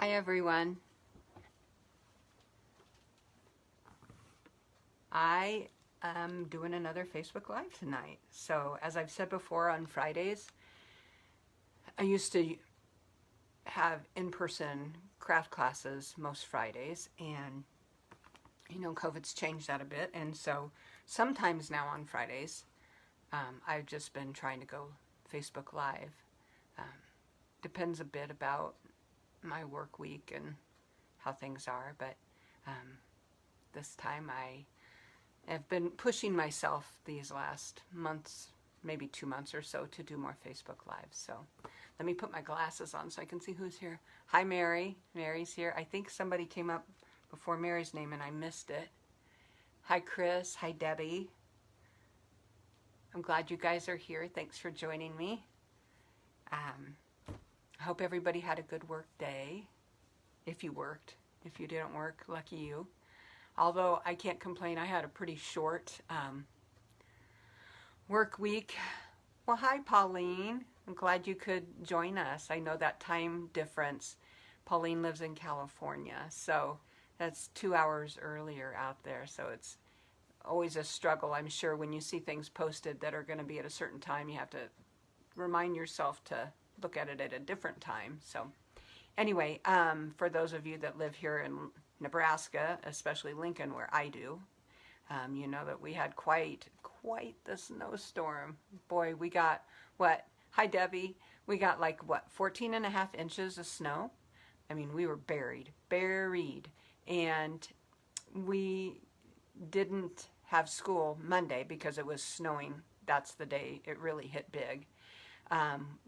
Hi everyone. I am doing another Facebook Live tonight. So as I've said before, on Fridays, I used to have in-person craft classes most Fridays, and COVID's changed that a bit, and so sometimes now on Fridays, I've just been trying to go Facebook Live. Depends a bit about my work week and how things are, but this time I have been pushing myself these last months, maybe 2 months or so, to do more Facebook Lives. So let me put my glasses on so I can see who's here. Hi Mary. Mary's here. I think somebody came up before Mary's name and I missed it. Hi Chris. Hi Debbie. I'm glad you guys are here. Thanks for joining me. I hope everybody had a good work day. If you worked. If you didn't work, lucky you. Although I can't complain, I had a pretty short work week. Well, hi Pauline. I'm glad you could join us. I know that time difference. Pauline lives in California, so that's 2 hours earlier out there. So it's always a struggle, I'm sure, when you see things posted that are going to be at a certain time. You have to remind yourself to look at it at a different time. So anyway, for those of you that live here in Nebraska, especially Lincoln, where I do, you know that we had quite the snowstorm. Boy, we got what? Hi Debbie. We got like what, 14.5 inches of snow. I mean, we were buried, and we didn't have school Monday because it was snowing. That's the day it really hit big.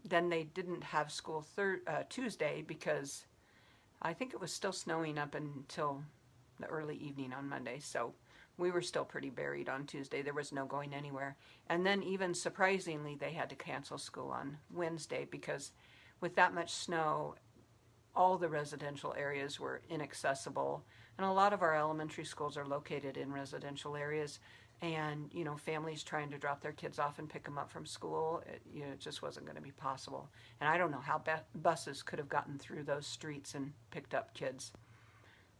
Then they didn't have school Tuesday because I think it was still snowing up until the early evening on Monday. So we were still pretty buried on Tuesday. There was no going anywhere. And then even surprisingly, they had to cancel school on Wednesday because with that much snow, all the residential areas were inaccessible. And a lot of our elementary schools are located in residential areas. And, families trying to drop their kids off and pick them up from school, it just wasn't going to be possible. And I don't know how buses could have gotten through those streets and picked up kids.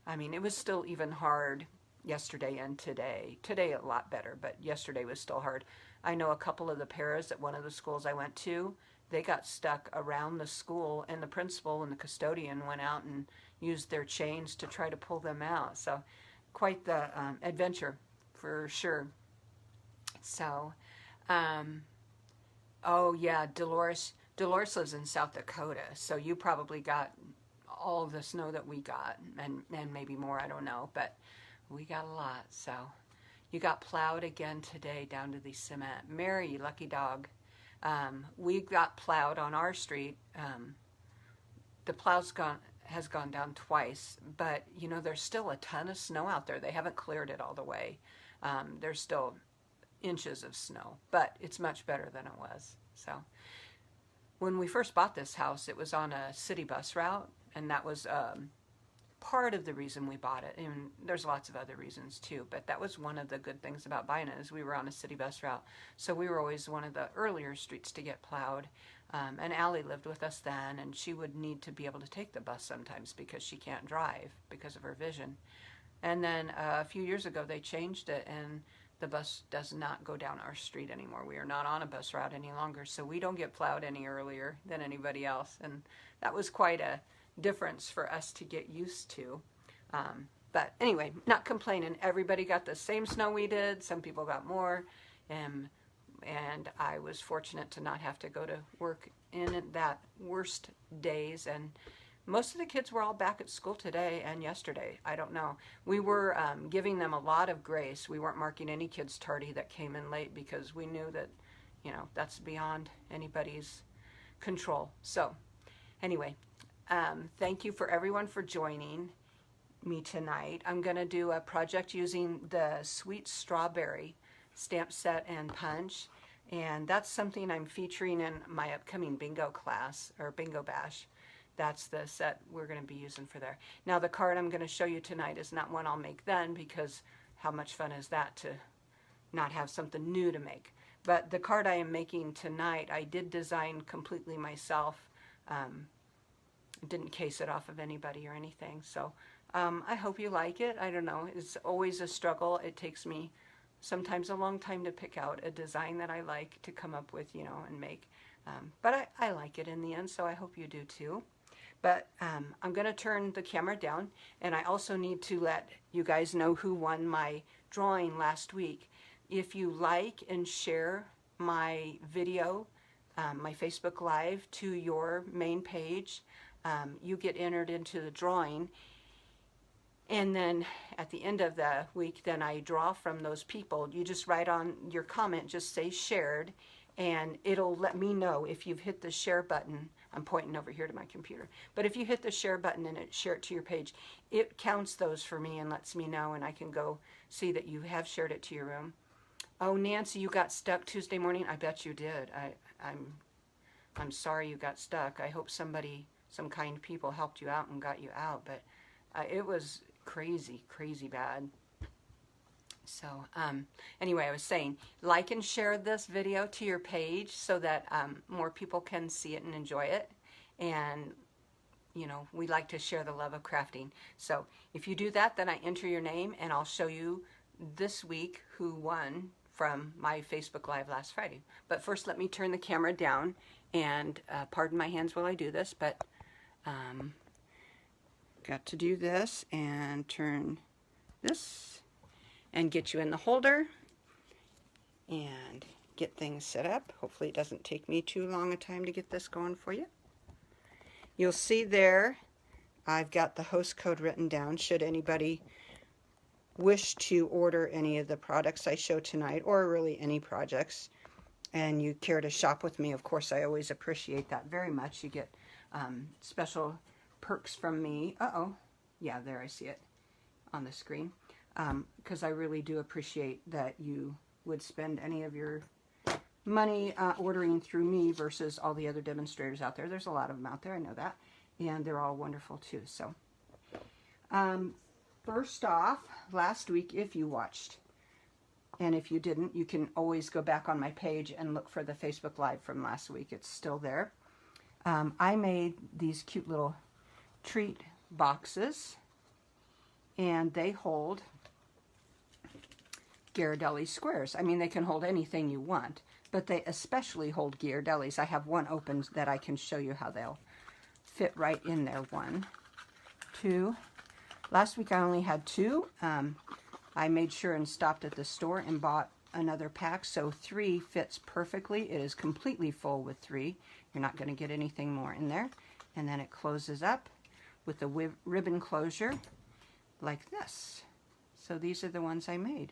I mean, it was still even hard yesterday and today. Today a lot better, but yesterday was still hard. I know a couple of the paras at one of the schools I went to, they got stuck around the school, and the principal and the custodian went out and used their chains to try to pull them out. So quite the adventure. For sure. So, oh yeah, Dolores lives in South Dakota, so you probably got all the snow that we got, and maybe more, I don't know, but we got a lot. So you got plowed again today down to the cement. Mary, you lucky dog. We got plowed on our street. The plow's has gone down twice, but there's still a ton of snow out there. They haven't cleared it all the way. There's still inches of snow, but it's much better than it was. So when we first bought this house, it was on a city bus route, and that was part of the reason we bought it. And there's lots of other reasons too, but that was one of the good things about buying it, is we were on a city bus route. So we were always one of the earlier streets to get plowed. And Allie lived with us then, and she would need to be able to take the bus sometimes because she can't drive because of her vision. And then a few years ago, they changed it, and the bus does not go down our street anymore. We are not on a bus route any longer, so we don't get plowed any earlier than anybody else. And that was quite a difference for us to get used to. But anyway, not complaining. Everybody got the same snow we did. Some people got more. And I was fortunate to not have to go to work in that worst days. And most of the kids were all back at school today and yesterday. I don't know. We were giving them a lot of grace. We weren't marking any kids tardy that came in late because we knew that, that's beyond anybody's control. So anyway, thank you for everyone for joining me tonight. I'm going to do a project using the Sweet Strawberry stamp set and punch. And that's something I'm featuring in my upcoming bingo class, or bingo bash. That's the set we're going to be using for there. Now the card I'm going to show you tonight is not one I'll make then, because how much fun is that to not have something new to make. But the card I am making tonight, I did design completely myself. didn't case it off of anybody or anything. So I hope you like it. I don't know. It's always a struggle. It takes me sometimes a long time to pick out a design that I like to come up with, you know, and make. But I like it in the end, so I hope you do too. But I'm going to turn the camera down, and I also need to let you guys know who won my drawing last week. If you like and share my video, my Facebook Live, to your main page, you get entered into the drawing. And then at the end of the week, then I draw from those people. You just write on your comment, just say shared, and it'll let me know if you've hit the share button. I'm pointing over here to my computer. But if you hit the share button and share it to your page, it counts those for me and lets me know, and I can go see that you have shared it to your room. Oh, Nancy, you got stuck Tuesday morning? I bet you did. I'm sorry you got stuck. I hope some kind people helped you out and got you out, but it was crazy bad. So anyway, I was saying, like and share this video to your page so that more people can see it and enjoy it. And you know, we like to share the love of crafting. So if you do that, then I enter your name, and I'll show you this week who won from my Facebook Live last Friday. But first, let me turn the camera down, and pardon my hands while I do this, but got to do this and turn this and get you in the holder and get things set up. Hopefully it doesn't take me too long a time to get this going for you. You'll see there I've got the host code written down should anybody wish to order any of the products I show tonight, or really any projects, and you care to shop with me. Of course, I always appreciate that very much. You get special perks from me. Yeah, there, I see it on the screen. Because I really do appreciate that you would spend any of your money ordering through me versus all the other demonstrators out there. There's a lot of them out there, I know that, and they're all wonderful too. So first off, last week, if you watched, and if you didn't, you can always go back on my page and look for the Facebook Live from last week. It's still there. I made these cute little treat boxes, and they hold Ghirardelli squares. I mean, they can hold anything you want, but they especially hold Ghirardellis. I have one open that I can show you how they'll fit right in there. 1, 2. Last week I only had 2. I made sure and stopped at the store and bought another pack, so 3 fits perfectly. It is completely full with 3. You're not going to get anything more in there. And then it closes up with a ribbon closure like this. So these are the ones I made.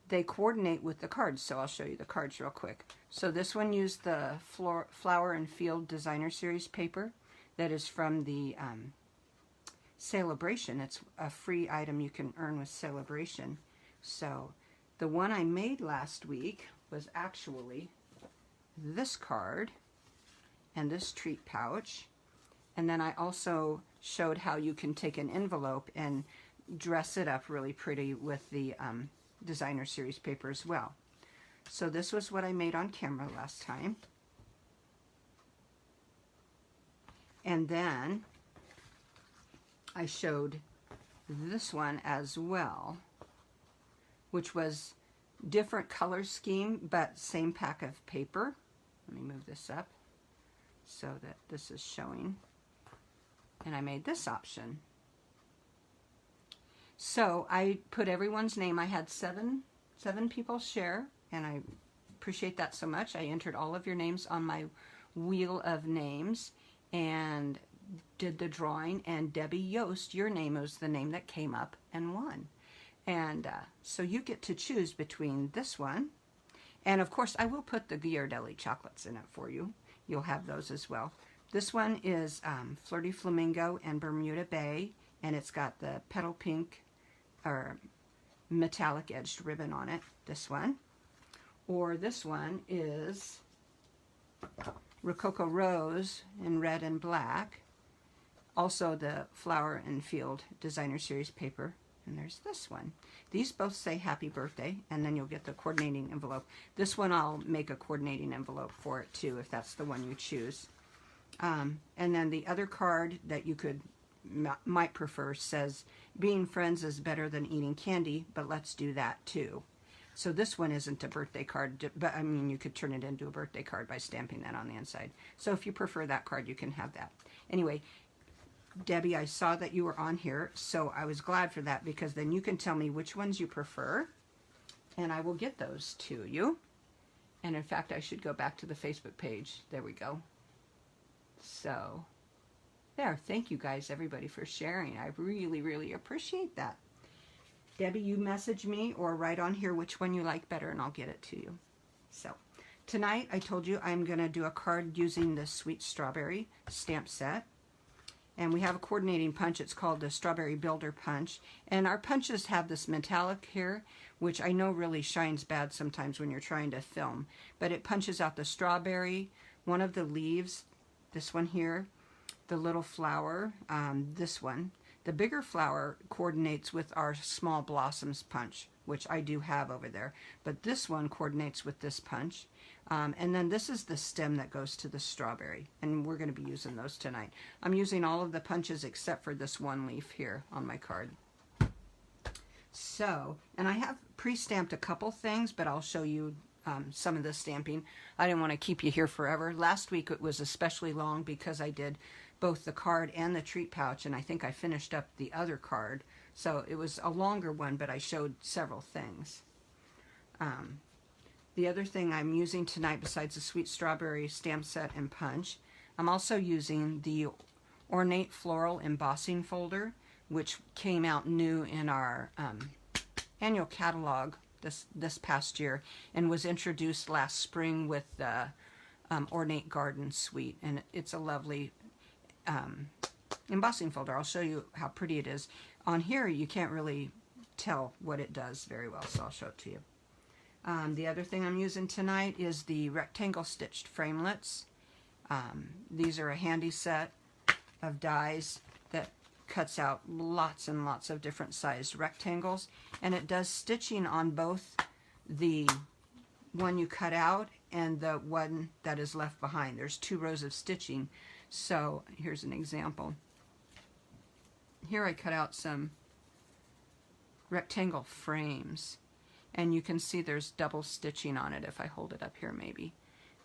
They coordinate with the cards, so I'll show you the cards real quick. So this one used the Flower and Field Designer Series paper that is from the Celebration. It's a free item you can earn with Celebration. So the one I made last week was actually this card and this treat pouch. And then I also showed how you can take an envelope and dress it up really pretty with the Designer Series paper as well. So this was what I made on camera last time. And then I showed this one as well, which was different color scheme, but same pack of paper. Let me move this up so that this is showing. And I made this option. So I put everyone's name. I had seven people share, and I appreciate that so much. I entered all of your names on my wheel of names and did the drawing, and Debbie Yost, your name was the name that came up and won. And so you get to choose between this one, and of course I will put the Ghirardelli chocolates in it for you. You'll have those as well. This one is Flirty Flamingo and Bermuda Bay, and it's got the petal pink or metallic edged ribbon on it, this one. Or this one is Rococo Rose in red and black, also the Flower and Field Designer Series paper. And there's this one. These both say happy birthday, and then you'll get the coordinating envelope. This one I'll make a coordinating envelope for it too, if that's the one you choose. And then the other card that you might prefer says, being friends is better than eating candy, but let's do that too. So this one isn't a birthday card, but I mean, you could turn it into a birthday card by stamping that on the inside. So if you prefer that card, you can have that. Anyway, Debbie, I saw that you were on here, so I was glad for that, because then you can tell me which ones you prefer, and I will get those to you. And in fact, I should go back to the Facebook page. There we go. So there, thank you guys, everybody, for sharing. I really, really appreciate that. Debbie, you message me or write on here which one you like better, and I'll get it to you. So tonight, I told you I'm going to do a card using the Sweet Strawberry stamp set. And we have a coordinating punch. It's called the Strawberry Builder Punch. And our punches have this metallic here, which I know really shines bad sometimes when you're trying to film. But it punches out the strawberry, one of the leaves, this one here, the little flower, this one. The bigger flower coordinates with our small blossoms punch, which I do have over there. But this one coordinates with this punch. And then this is the stem that goes to the strawberry. And we're going to be using those tonight. I'm using all of the punches except for this one leaf here on my card. So, and I have pre-stamped a couple things, but I'll show you some of the stamping. I didn't want to keep you here forever. Last week it was especially long because I did both the card and the treat pouch, and I think I finished up the other card. So it was a longer one, but I showed several things. The other thing I'm using tonight, besides the Sweet Strawberry stamp set and punch, I'm also using the Ornate Floral embossing folder, which came out new in our annual catalog this past year, and was introduced last spring with the Ornate Garden Suite, and it's a lovely embossing folder. I'll show you how pretty it is. On here you can't really tell what it does very well, so I'll show it to you. The other thing I'm using tonight is the rectangle stitched framelits. These are a handy set of dies that cuts out lots and lots of different sized rectangles, and it does stitching on both the one you cut out and the one that is left behind. There's 2 rows of stitching. So here's an example. Here I cut out some rectangle frames, and you can see there's double stitching on it. If I hold it up here, maybe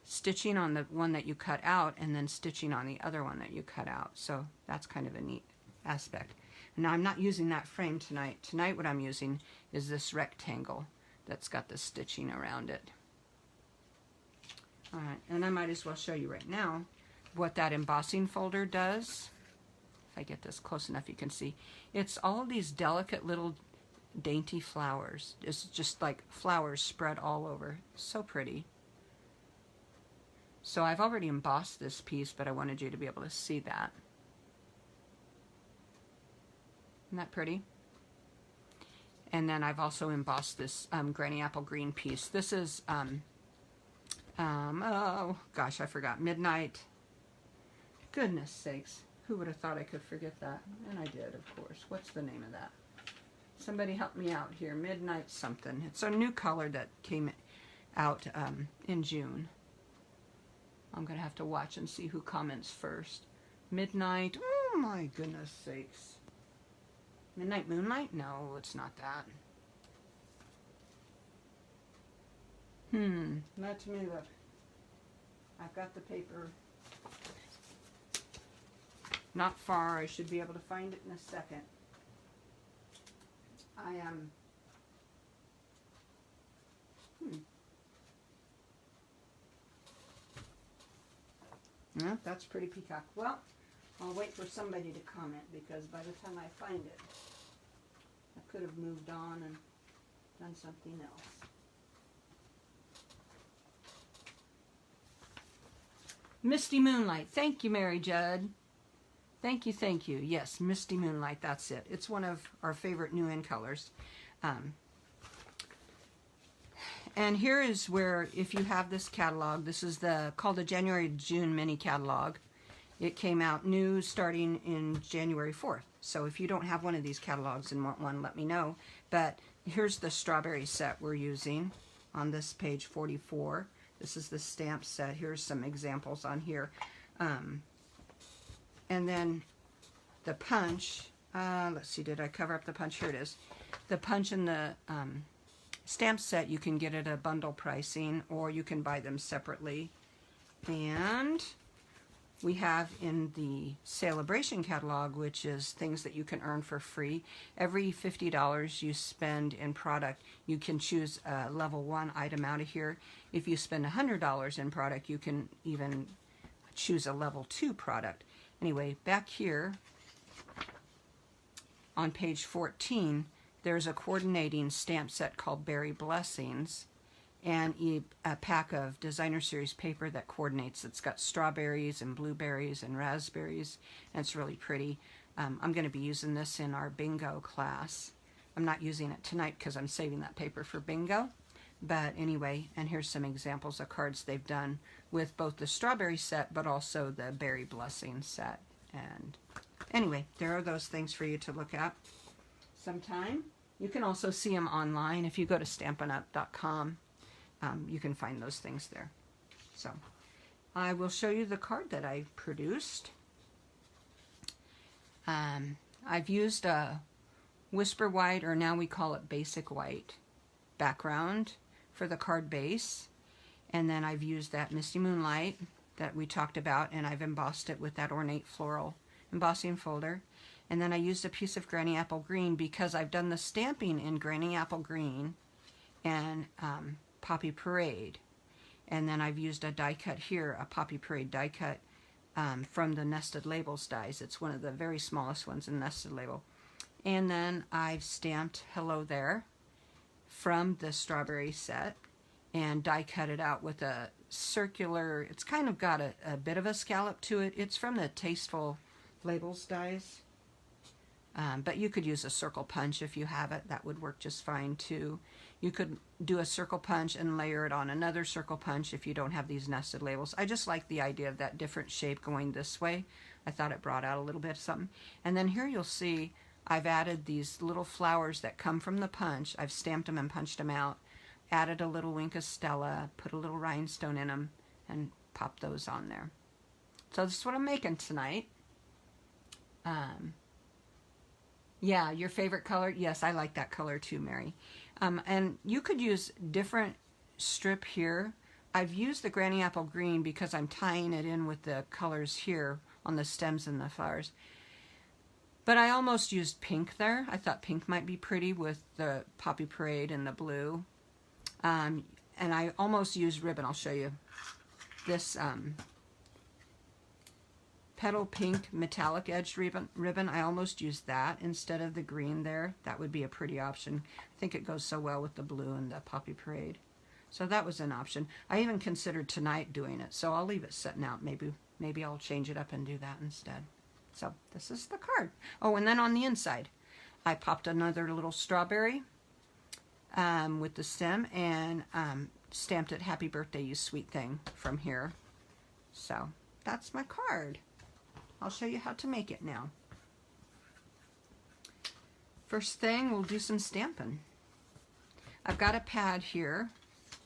stitching on the one that you cut out and then stitching on the other one that you cut out. So that's kind of a neat aspect. Now I'm not using that frame tonight. Tonight what I'm using is this rectangle that's got the stitching around it. Alright, and I might as well show you right now what that embossing folder does. If I get this close enough, you can see. It's all of these delicate little dainty flowers. It's just like flowers spread all over. So pretty. So I've already embossed this piece, but I wanted you to be able to see that. Isn't that pretty? And then I've also embossed this Granny Apple Green piece. This is, oh gosh, I forgot. Midnight. Goodness sakes. Who would have thought I could forget that? And I did, of course. What's the name of that? Somebody help me out here. Midnight something. It's a new color that came out in June. I'm going to have to watch and see who comments first. Midnight. Oh my goodness sakes. Midnight Moonlight? No, it's not that. Let me look. I've got the paper not far. I should be able to find it in a second. I am... No, that's pretty peacock. Well, I'll wait for somebody to comment, because by the time I find it, I could have moved on and done something else. Misty Moonlight. Thank you, Mary Judd. Thank you, thank you. Yes, Misty Moonlight, that's it. It's one of our favorite new in colors. And here is where, if you have this catalog, this is called the January to June mini catalog. It came out new starting in January 4th. So if you don't have one of these catalogs and want one, let me know. But here's the strawberry set we're using on this page 44. This is the stamp set. Here's some examples on here. And then the punch, let's see, did I cover up the punch? Here it is. The punch and the stamp set, you can get at a bundle pricing, or you can buy them separately. And we have in the Celebration catalog, which is things that you can earn for free. Every $50 you spend in product, you can choose a level 1 item out of here. If you spend $100 in product, you can even choose a level 2 product. Anyway, back here on page 14, there's a coordinating stamp set called Berry Blessings, and a pack of designer series paper that coordinates. It's got strawberries and blueberries and raspberries, and it's really pretty. I'm going to be using this in our bingo class. I'm not using it tonight because I'm saving that paper for bingo. But anyway, and here's some examples of cards they've done with both the strawberry set but also the berry blessing set. And anyway, there are those things for you to look at sometime. You can also see them online. If you go to stampinup.com, you can find those things there. So I will show you the card that I produced. I've used a Whisper White, or now we call it Basic White, background for the card base. And then I've used that Misty Moonlight that we talked about, and I've embossed it with that Ornate Floral embossing folder. And then I used a piece of Granny Apple Green because I've done the stamping in Granny Apple Green and Poppy Parade. And then I've used a die cut here, a Poppy Parade die cut from the Nested Labels dies. It's one of the very smallest ones in Nested Label. And then I've stamped Hello There from the strawberry set and die cut it out with a circular, it's kind of got a bit of a scallop to it. It's from the Tasteful Labels dies. But you could use a circle punch if you have it. That would work just fine too. You could do a circle punch and layer it on another circle punch if you don't have these nested labels. I just like the idea of that different shape going this way. I thought it brought out a little bit of something. And then here you'll see I've added these little flowers that come from the punch. I've stamped them and punched them out. Added a little wink of Stella, put a little rhinestone in them, and popped those on there. So this is what I'm making tonight. Yeah, your favorite color? Yes, I like that color too, Mary. And you could use different strip here. I've used the Granny Apple Green because I'm tying it in with the colors here on the stems and the flowers. But I almost used pink there. I thought pink might be pretty with the Poppy Parade and the blue. And I almost used ribbon. I'll show you. This petal pink metallic edged ribbon. I almost used that instead of the green there. That would be a pretty option. I think it goes so well with the blue and the Poppy Parade. So that was an option. I even considered tonight doing it, so I'll leave it sitting out. Maybe I'll change it up and do that instead. So this is the card. Oh, and then on the inside, I popped another little strawberry with the stem and stamped it Happy Birthday, You Sweet Thing from here. So that's my card. I'll show you how to make it now. First thing, we'll do some stamping. I've got a pad here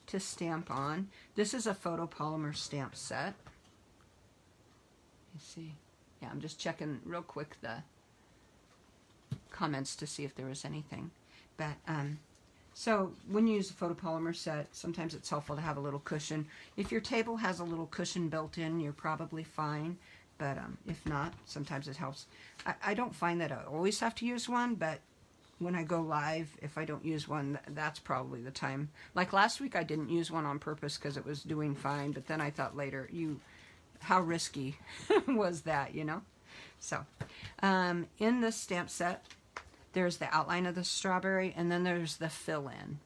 to stamp on. This is a photopolymer stamp set. You see? Yeah, I'm just checking real quick the comments to see if there was anything. But so when you use a photopolymer set, sometimes it's helpful to have a little cushion. If your table has a little cushion built in, you're probably fine. But if not, sometimes it helps. I don't find that I always have to use one, but when I go live, if I don't use one, that's probably the time. Like last week, I didn't use one on purpose because it was doing fine, but then I thought later, how risky was that, you know? So, in this stamp set, there's the outline of the strawberry, and then there's the fill-in.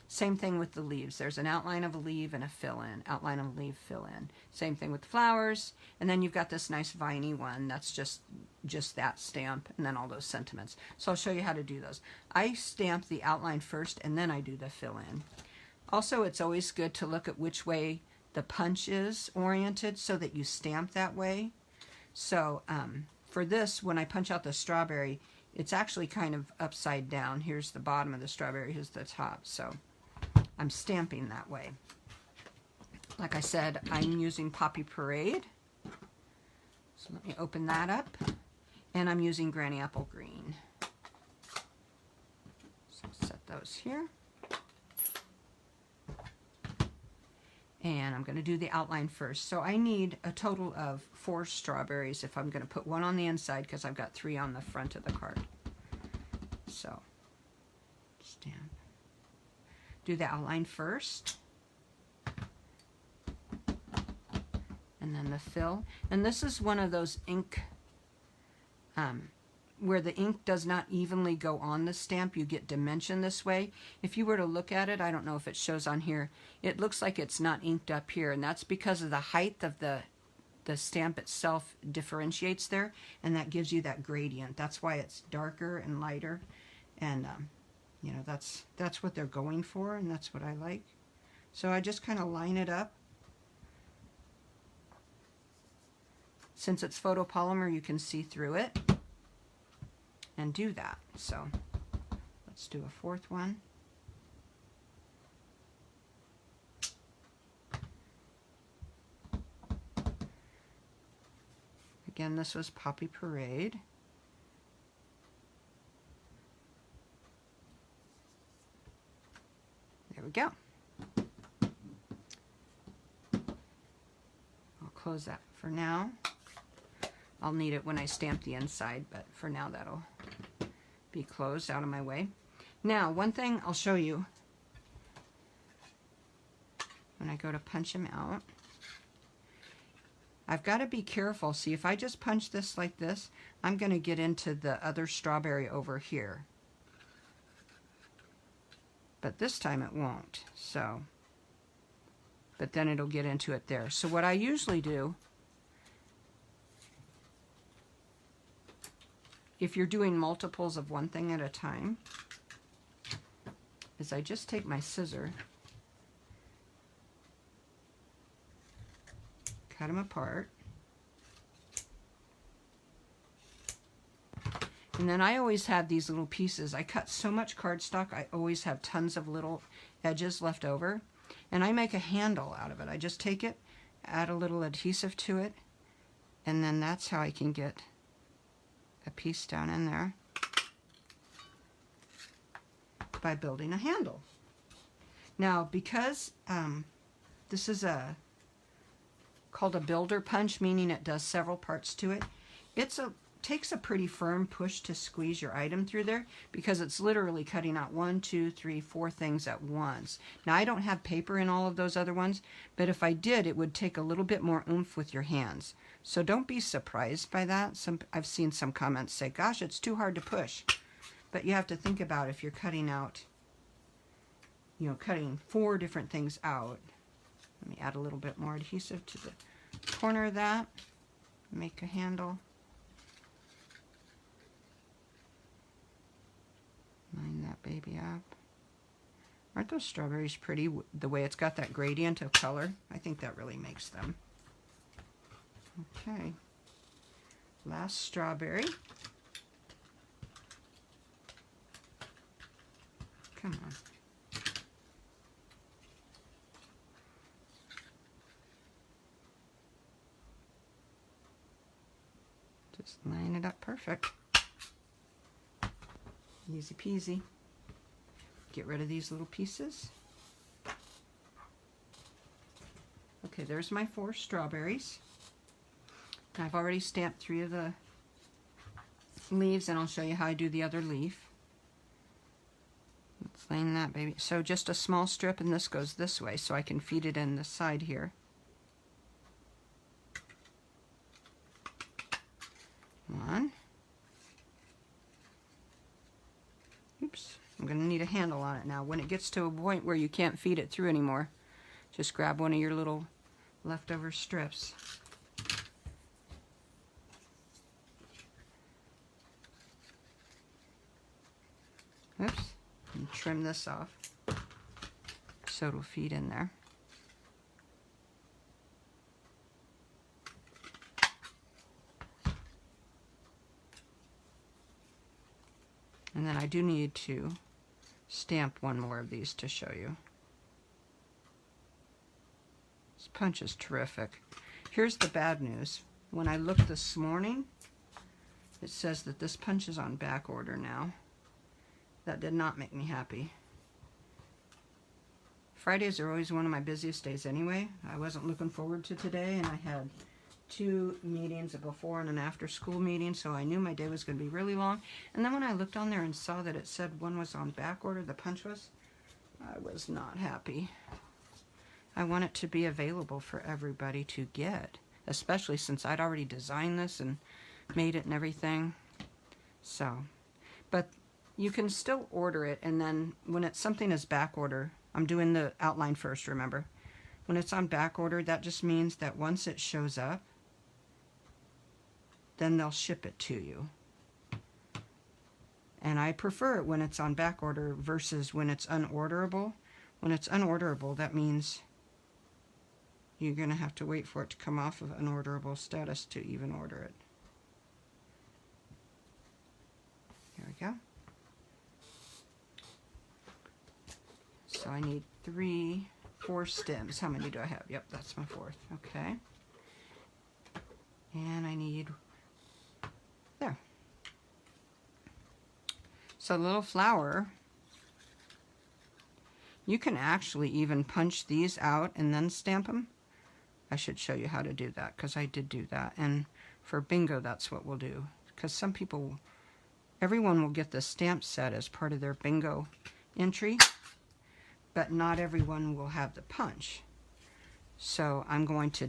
Same thing with the leaves. There's an outline of a leaf and a fill-in. Outline of a leaf, fill-in. Same thing with the flowers. And then you've got this nice viney one. That's just that stamp, and then all those sentiments. So I'll show you how to do those. I stamp the outline first, and then I do the fill-in. Also, it's always good to look at which way the punch is oriented so that you stamp that way. So for this, when I punch out the strawberry, it's actually kind of upside down. Here's the bottom of the strawberry, here's the top. So I'm stamping that way. Like I said, I'm using Poppy Parade. So let me open that up. And I'm using Granny Apple Green. So I'll set those here. And I'm going to do the outline first. So I need a total of 4 strawberries if I'm going to put one on the inside because I've got 3 on the front of the card. So stamp. Do the outline first. And then the fill. And this is one of those ink where the ink does not evenly go on the stamp. You get dimension this way. If you were to look at it, I don't know if it shows on here, it looks like it's not inked up here, and that's because of the height of the stamp itself differentiates there, and that gives you that gradient. That's why it's darker and lighter, and you know, that's what they're going for, and that's what I like. So I just kind of line it up. Since it's photopolymer, you can see through it and do that. So let's do a 4th one. Again, this was Poppy Parade. There we go. I'll close that for now. I'll need it when I stamp the inside, but for now that'll be closed out of my way. Now, one thing I'll show you when I go to punch them out, I've got to be careful. See, if I just punch this like this, I'm going to get into the other strawberry over here. But this time it won't. So, but then it'll get into it there. So what I usually do, if you're doing multiples of one thing at a time, is I just take my scissor, cut them apart, and then I always have these little pieces. I cut so much cardstock, I always have tons of little edges left over, and I make a handle out of it. I just take it, add a little adhesive to it, and then that's how I can get a piece down in there by building a handle. Now, because this is called a builder punch, meaning it does several parts to it, takes a pretty firm push to squeeze your item through there, because it's literally cutting out 1, 2, 3, 4 things at once. Now, I don't have paper in all of those other ones, but if I did, it would take a little bit more oomph with your hands. So don't be surprised by that. I've seen some comments say, gosh, it's too hard to push. But you have to think about if you're cutting out, you know, cutting 4 different things out. Let me add a little bit more adhesive to the corner of that. Make a handle. Line that baby up. Aren't those strawberries pretty? The way it's got that gradient of color. I think that really makes them. Okay. Last strawberry. Come on. Just line it up perfect. Easy peasy. Get rid of these little pieces. Okay, there's my 4 strawberries. I've already stamped 3 of the leaves, and I'll show you how I do the other leaf. Let's line that baby. So just a small strip, and this goes this way, so I can feed it in the side here. One. Oops, I'm going to need a handle on it now. When it gets to a point where you can't feed it through anymore, just grab one of your little leftover strips. Oops, and trim this off so it'll feed in there. And then I do need to stamp one more of these to show you. This punch is terrific. Here's the bad news. when I looked this morning, it says that this punch is on back order now. That did not make me happy. Fridays are always one of my busiest days anyway. I wasn't looking forward to today, and I had 2 meetings, a before and an after school meeting, so I knew my day was going to be really long. And then when I looked on there and saw that it said one was on back order, the punch was, I was not happy. I want it to be available for everybody to get, especially since I'd already designed this and made it and everything. So, but you can still order it, and then when it's something is back order, I'm doing the outline first, remember. When it's on back order, that just means that once it shows up, then they'll ship it to you. And I prefer it when it's on back order versus when it's unorderable. When it's unorderable, that means you're going to have to wait for it to come off of unorderable status to even order it. There we go. So I need 4 stems. How many do I have? Yep, that's my 4th. Okay. And I need, there. So the little flower, you can actually even punch these out and then stamp them. I should show you how to do that, because I did do that. And for bingo, that's what we'll do. Because some people, everyone will get the stamp set as part of their bingo entry, but not everyone will have the punch. So I'm going to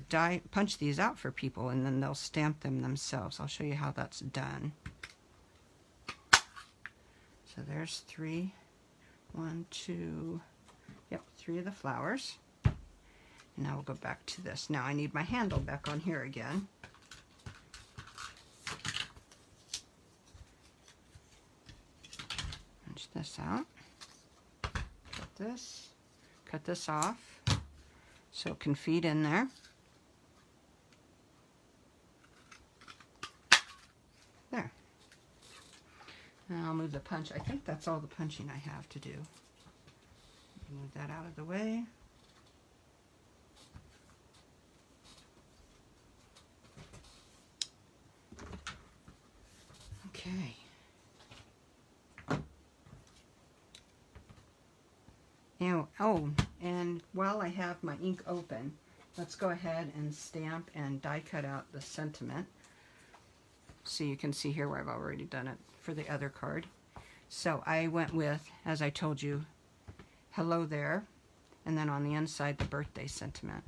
punch these out for people, and then they'll stamp them themselves. I'll show you how that's done. So there's 3. 1, 2, yep, 3 of the flowers. And now we'll go back to this. Now I need my handle back on here again. Punch this out. Cut this off so it can feed in there. There. Now I'll move the punch. I think that's all the punching I have to do. Move that out of the way. Okay. And while I have my ink open, let's go ahead and stamp and die cut out the sentiment. So you can see here where I've already done it for the other card. So I went with, as I told you, hello there, and then on the inside the birthday sentiment.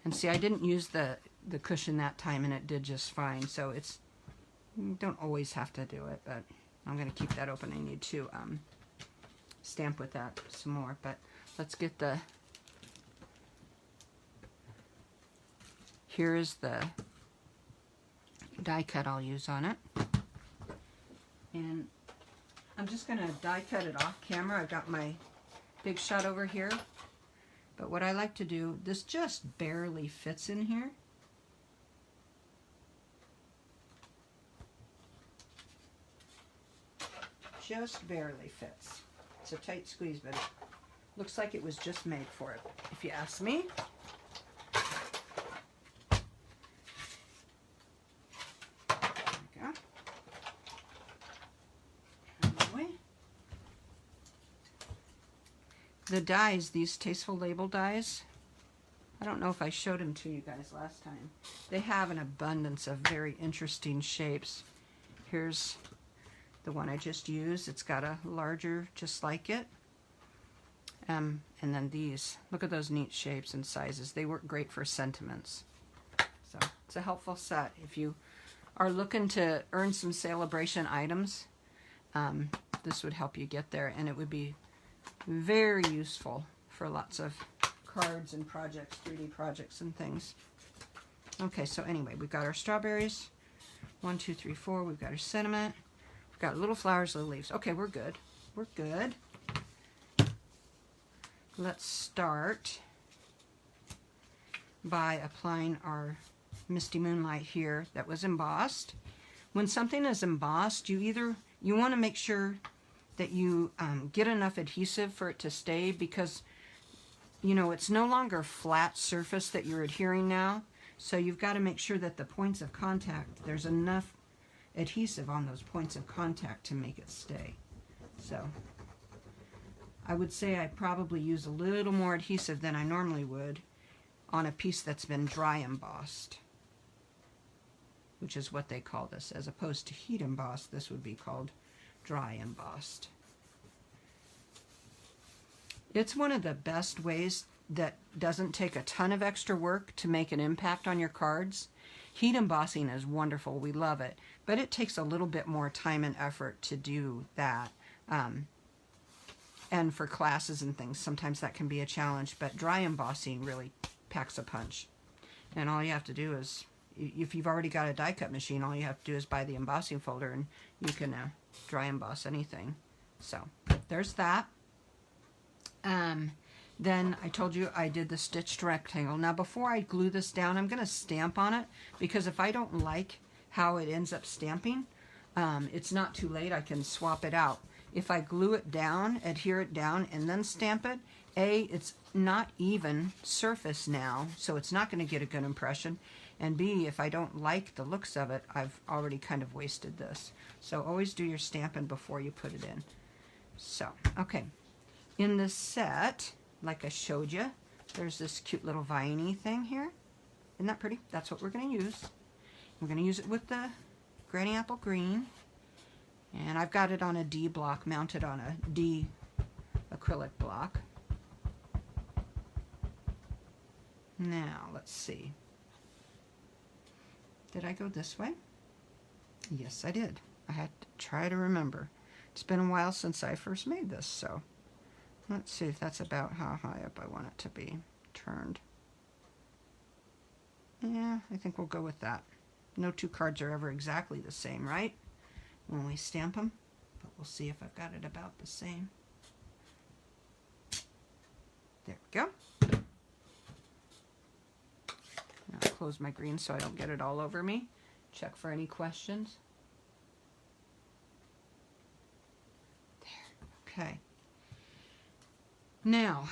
And see, I didn't use the cushion that time, and it did just fine. So it's, you don't always have to do it, but I'm going to keep that open. I need to stamp with that some more, but let's get the, here is the die cut I'll use on it. And I'm just going to die cut it off camera. I've got my Big Shot over here. But what I like to do, this just barely fits in here. Just barely fits. It's a tight squeeze, but it looks like it was just made for it, if you ask me. There we go. Anyway. The dies, these Tasteful Label dies, I don't know if I showed them to you guys last time. They have an abundance of very interesting shapes. Here's the one I just used. It's got a larger, just like it. And then these. Look at those neat shapes and sizes. They work great for sentiments. So it's a helpful set. If you are looking to earn some celebration items, this would help you get there, and it would be very useful for lots of cards and projects, 3D projects and things. Okay, so anyway, we've got our strawberries. 1, 2, 3, 4. We've got our sentiment. We've got little flowers, little leaves. Okay, we're good. We're good. Let's start by applying our Misty Moonlight here that was embossed. When something is embossed, you want to make sure that you get enough adhesive for it to stay, because you know, it's no longer flat surface that you're adhering now. So you've got to make sure that the points of contact, there's enough adhesive on those points of contact to make it stay. So I would say I probably use a little more adhesive than I normally would on a piece that's been dry embossed, which is what they call this. As opposed to heat embossed, this would be called dry embossed. It's one of the best ways that doesn't take a ton of extra work to make an impact on your cards. Heat embossing is wonderful. We love it. But it takes a little bit more time and effort to do that. And for classes and things, sometimes that can be a challenge. But dry embossing really packs a punch. And all you have to do is, if you've already got a die cut machine, all you have to do is buy the embossing folder and you can dry emboss anything. So there's that. Then I told you I did the stitched rectangle. Now before I glue this down, I'm going to stamp on it, because if I don't like how it ends up stamping, it's not too late. I can swap it out. If I glue it down, adhere it down, and then stamp it, A, it's not even surface now, so it's not going to get a good impression. And B, if I don't like the looks of it, I've already kind of wasted this. So always do your stamping before you put it in. So, okay. In this set, like I showed you, there's this cute little viney thing here. Isn't that pretty? That's what we're going to use. We're going to use it with the Granny Apple Green. And I've got it on a D block, mounted on a D acrylic block. Now, let's see. Did I go this way? Yes, I did. I had to try to remember. It's been a while since I first made this, so let's see if that's about how high up I want it to be turned. Yeah, I think we'll go with that. No two cards are ever exactly the same, right? When we stamp them, but we'll see if I've got it about the same. There we go. Now I'll close my green so I don't get it all over me. Check for any questions. There. Okay. Now,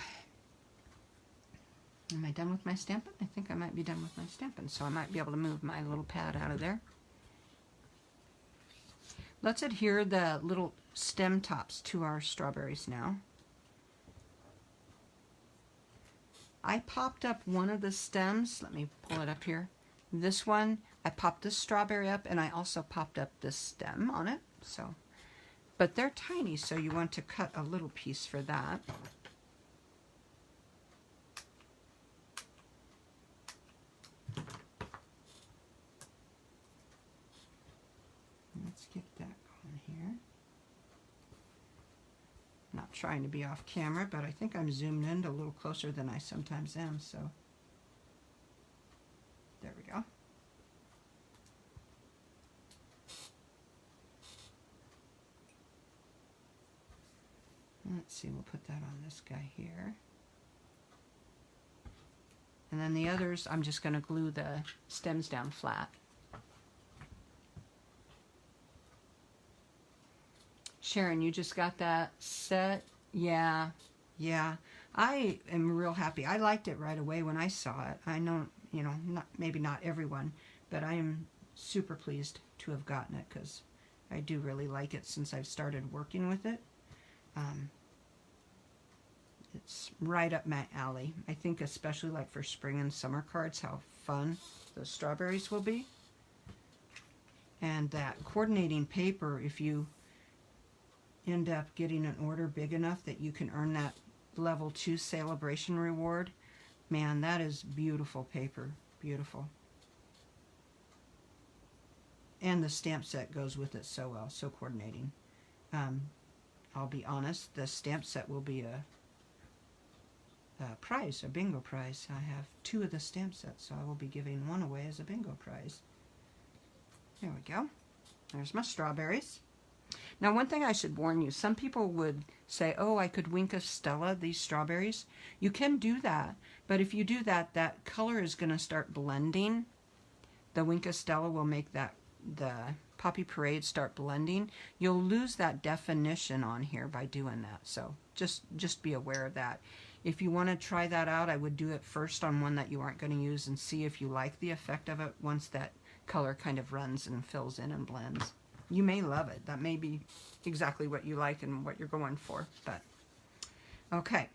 am I done with my stamping? I think I might be done with my stamping, so I might be able to move my little pad out of there. Let's adhere the little stem tops to our strawberries now. I popped up one of the stems. Let me pull it up here. This one, I popped this strawberry up, and I also popped up this stem on it. So, but they're tiny, so you want to cut a little piece for that. Let's get that going here. Not trying to be off camera, but I think I'm zoomed in a little closer than I sometimes am, so there we go. Let's see, we'll put that on this guy here. And then the others, I'm just going to glue the stems down flat. Sharon, you just got that set? Yeah. I am real happy. I liked it right away when I saw it. I know, you know, maybe not everyone, but I am super pleased to have gotten it because I do really like it since I've started working with it. It's right up my alley. I think especially like for spring and summer cards, how fun those strawberries will be. And that coordinating paper, if you end up getting an order big enough that you can earn that level 2 celebration reward, man, that is beautiful paper. Beautiful. And the stamp set goes with it so well, so coordinating. I'll be honest, the stamp set will be a prize, a bingo prize. I have 2 of the stamp sets, so I will be giving 1 away as a bingo prize. There we go. There's my strawberries. Now, one thing I should warn you, some people would say, oh, I could wink a Stella these strawberries. You can do that, but if you do that, that color is going to start blending. The Wink Stella will make the Poppy Parade start blending. You'll lose that definition on here by doing that, so just be aware of that. If you want to try that out, I would do it first on one that you aren't going to use and see if you like the effect of it once that color kind of runs and fills in and blends. You may love it. That may be exactly what you like and what you're going for. But okay.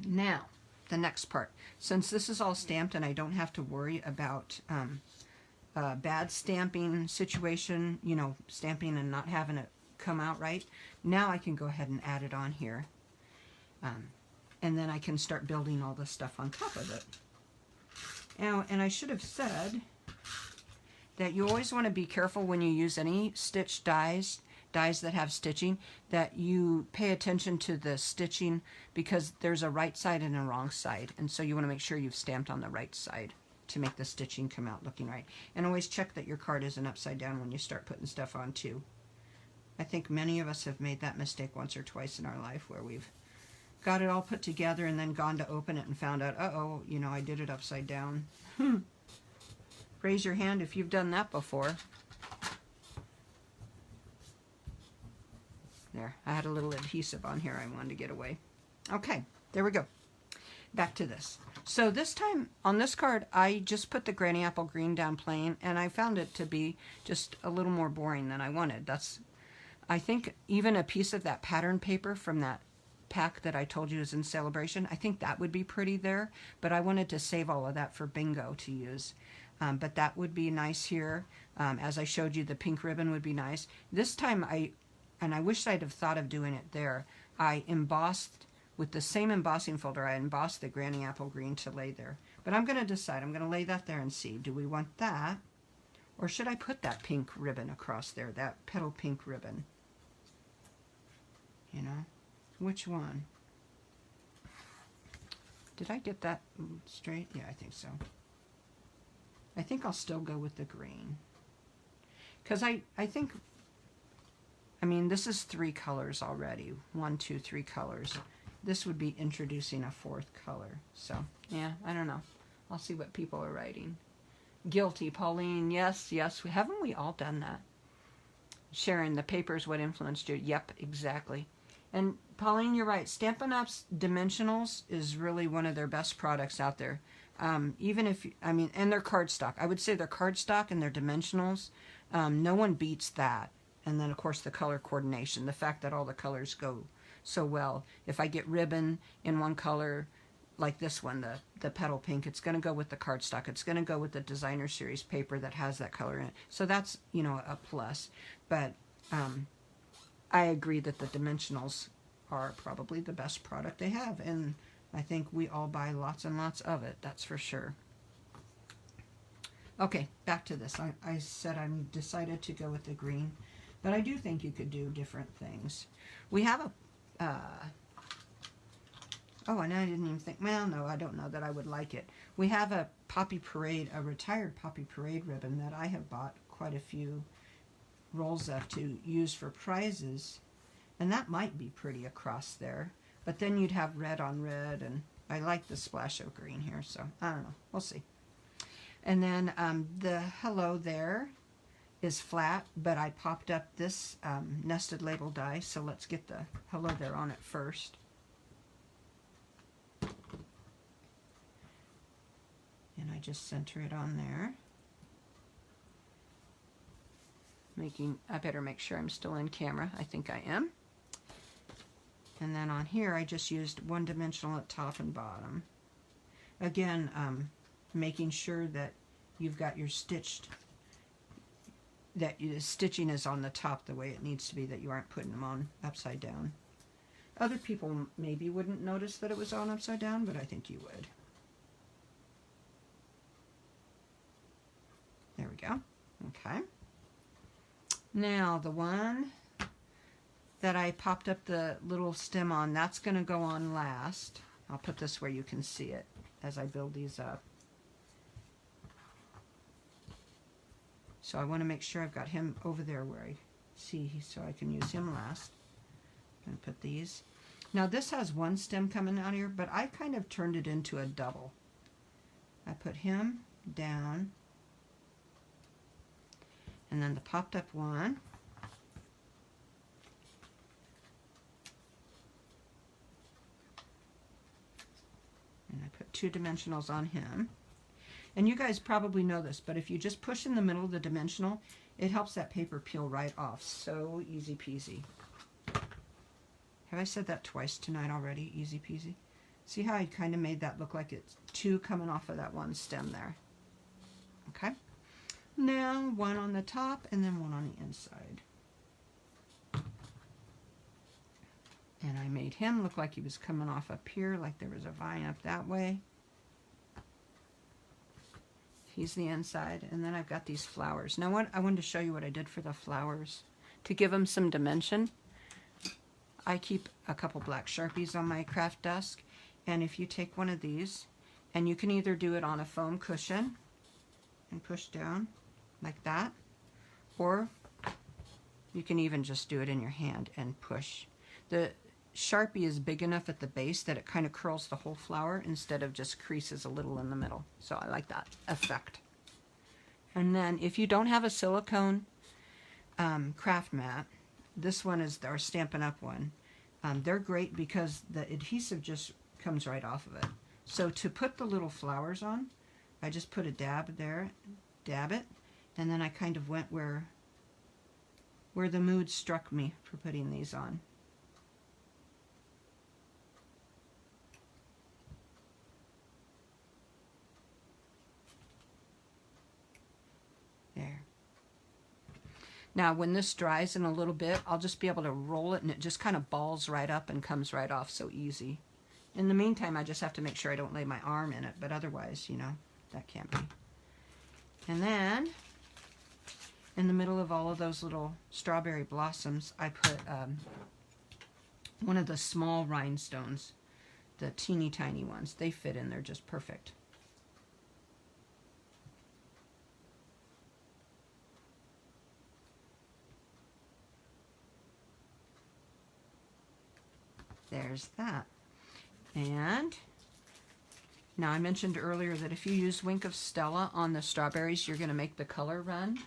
Now, the next part. Since this is all stamped and I don't have to worry about a bad stamping situation, you know, stamping and not having it come out right, now I can go ahead and add it on here. And then I can start building all the stuff on top of it. Now, and I should have said that you always want to be careful when you use any stitched dies that have stitching, that you pay attention to the stitching, because there's a right side and a wrong side. And so you want to make sure you've stamped on the right side to make the stitching come out looking right. And always check that your card isn't upside down when you start putting stuff on too. I think many of us have made that mistake once or twice in our life where we've got it all put together and then gone to open it and found out, uh-oh, you know, I did it upside down. Raise your hand if you've done that before. There, I had a little adhesive on here I wanted to get away. Okay, there we go. Back to this. So this time on this card, I just put the granny apple green down plain, and I found it to be just a little more boring than I wanted. I think even a piece of that pattern paper from that pack that I told you is in Celebration, I think that would be pretty there, but I wanted to save all of that for bingo to use. But that would be nice here. As I showed you, the pink ribbon would be nice. This time I wish I'd have thought of doing it there, I embossed, with the same embossing folder, I embossed the granny apple green to lay there. But I'm going to decide, I'm going to lay that there and see, do we want that? Or should I put that pink ribbon across there, that petal pink ribbon? You know? Which one? Did I get that straight? Yeah, I think so. I think I'll still go with the green. Because I think, I mean, this is 3 colors already. 1, 2, 3 colors. This would be introducing a 4th color. So, yeah, I don't know. I'll see what people are writing. Guilty, Pauline. Yes, yes. Haven't we all done that? Sharon, the paper's what influenced you. Yep, exactly. And Pauline, you're right. Stampin' Up's Dimensionals is really one of their best products out there. Even if, I mean, and their cardstock. I would say their cardstock and their Dimensionals, no one beats that. And then, of course, the color coordination. The fact that all the colors go so well. If I get ribbon in one color, like this one, the petal pink, it's going to go with the cardstock. It's going to go with the designer series paper that has that color in it. So that's, you know, a plus. But I agree that the Dimensionals are probably the best product they have, and I think we all buy lots and lots of it, that's for sure. Okay, back to this. I said I'm decided to go with the green, but I do think you could do different things. We have a, oh, and I didn't even think, well, no, I don't know that I would like it. We have a Poppy Parade, a retired Poppy Parade ribbon that I have bought quite a few rolls of to use for prizes, and that might be pretty across there, but then you'd have red on red, and I like the splash of green here, so I don't know, we'll see. And then the hello there is flat, but I popped up this nested label die, so let's get the hello there on it first. And I just center it on there. I better make sure I'm still in camera. I think I am. And then on here, I just used 1 dimensional at top and bottom. Again, making sure that you've got your that the stitching is on the top the way it needs to be, that you aren't putting them on upside down. Other people maybe wouldn't notice that it was on upside down, but I think you would. There we go. Okay. Now the one that I popped up the little stem on, that's going to go on last. I'll put this where you can see it as I build these up. So I want to make sure I've got him over there where I see, so I can use him last. And put these. Now this has 1 stem coming out here, but I kind of turned it into a double. I put him down, and then the popped up one. put 2 dimensionals on him. And you guys probably know this, but if you just push in the middle of the dimensional, it helps that paper peel right off. So easy peasy. Have I said that twice tonight already? Easy peasy. See how I kind of made that look like it's 2 coming off of that one stem there. Okay. Now 1 on the top and then 1 on the inside. And I made him look like he was coming off up here, like there was a vine up that way. He's the inside, and then I've got these flowers. Now what I wanted to show you what I did for the flowers. To give them some dimension, I keep a couple black Sharpies on my craft desk, and if you take one of these, and you can either do it on a foam cushion and push down like that, or you can even just do it in your hand and push. The Sharpie is big enough at the base that it kind of curls the whole flower instead of just creases a little in the middle. So I like that effect. And then if you don't have a silicone craft mat, this one is our Stampin' Up one. They're great because the adhesive just comes right off of it. So to put the little flowers on, I just put a dab there, dab it, and then I kind of went where the mood struck me for putting these on. There. Now when this dries in a little bit, I'll just be able to roll it and it just kind of balls right up and comes right off so easy. In the meantime, I just have to make sure I don't lay my arm in it, but otherwise, you know, that can't be. And then in the middle of all of those little strawberry blossoms, I put one of the small rhinestones, the teeny tiny ones. They fit in there just perfect. There's that. And now I mentioned earlier that if you use Wink of Stella on the strawberries, you're going to make the color run.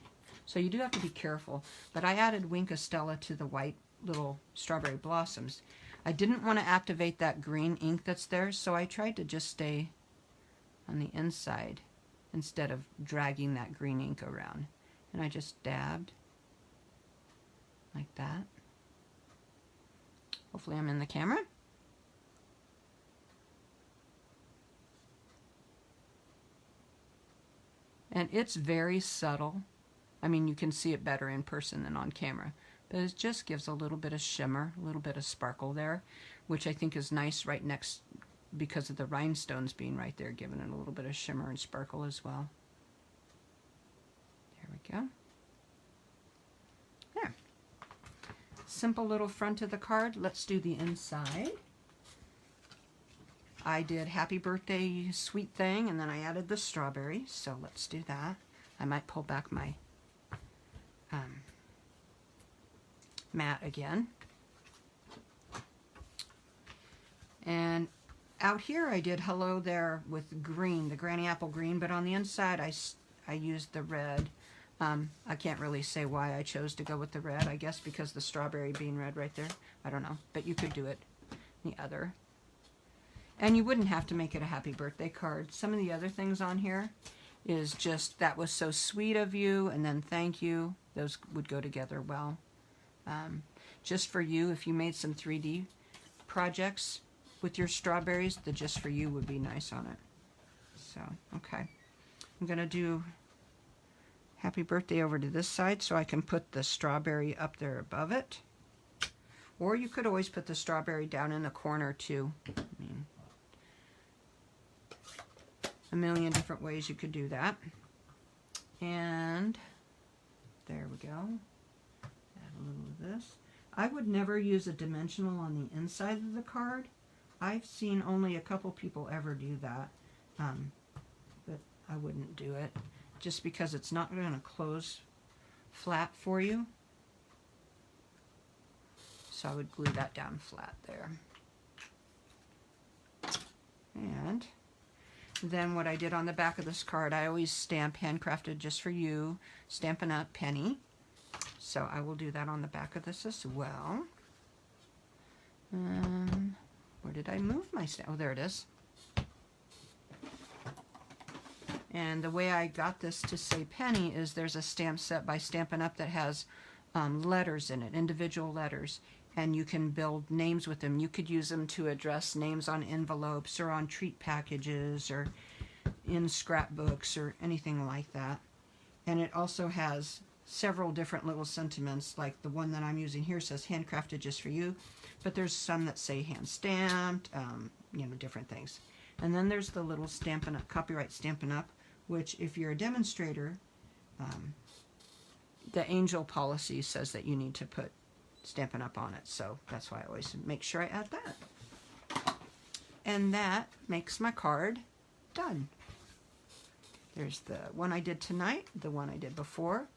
So you do have to be careful. But I added Wink of Stella to the white little strawberry blossoms. I didn't want to activate that green ink that's there, so I tried to just stay on the inside instead of dragging that green ink around. And I just dabbed like that. Hopefully I'm in the camera. And it's very subtle. I mean, you can see it better in person than on camera. But it just gives a little bit of shimmer, a little bit of sparkle there, which I think is nice right next, because of the rhinestones being right there, giving it a little bit of shimmer and sparkle as well. There we go. There. Simple little front of the card. Let's do the inside. I did happy birthday sweet thing, and then I added the strawberry, so let's do that. I might pull back my mat again. And out here I did hello there with green, the granny apple green, but on the inside I used the red. I can't really say why I chose to go with the red. I guess because the strawberry being red right there. I don't know, but you could do it the other. And you wouldn't have to make it a happy birthday card. Some of the other things on here is just, that was so sweet of you, and then thank you. Those would go together well. Just for you, if you made some 3D projects with your strawberries, the just for you would be nice on it. So, okay. I'm going to do happy birthday over to this side so I can put the strawberry up there above it. Or you could always put the strawberry down in the corner too. I mean, a million different ways you could do that. And there we go. Add a little of this. I would never use a dimensional on the inside of the card. I've seen only a couple people ever do that, but I wouldn't do it just because it's not going to close flat for you. So I would glue that down flat there. And then what I did on the back of this card, I always stamp handcrafted just for you, Stampin' Up Penny. So I will do that on the back of this as well. Where did I move my stamp? Oh, there it is. And the way I got this to say penny is there's a stamp set by Stampin' Up that has letters in it, individual letters, and you can build names with them. You could use them to address names on envelopes or on treat packages or in scrapbooks or anything like that. And it also has several different little sentiments, like the one that I'm using here says handcrafted just for you, but there's some that say hand stamped, you know, different things. And then there's the little Stampin' Up, copyright Stampin' Up, which if you're a demonstrator, the angel policy says that you need to put Stampin' Up on it. So that's why I always make sure I add that. And that makes my card done. There's the one I did tonight, the one I did before.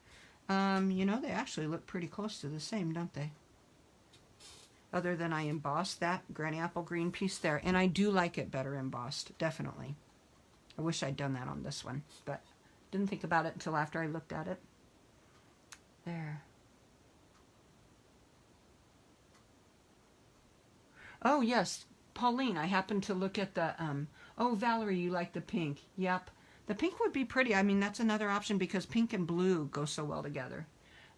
You know, they actually look pretty close to the same, don't they? Other than I embossed that granny apple green piece there. And I do like it better embossed, definitely. I wish I'd done that on this one, but didn't think about it until after I looked at it. There. Oh, yes, Pauline, I happened to look at the, oh, Valerie, you like the pink. Yep. The pink would be pretty. I mean, that's another option because pink and blue go so well together.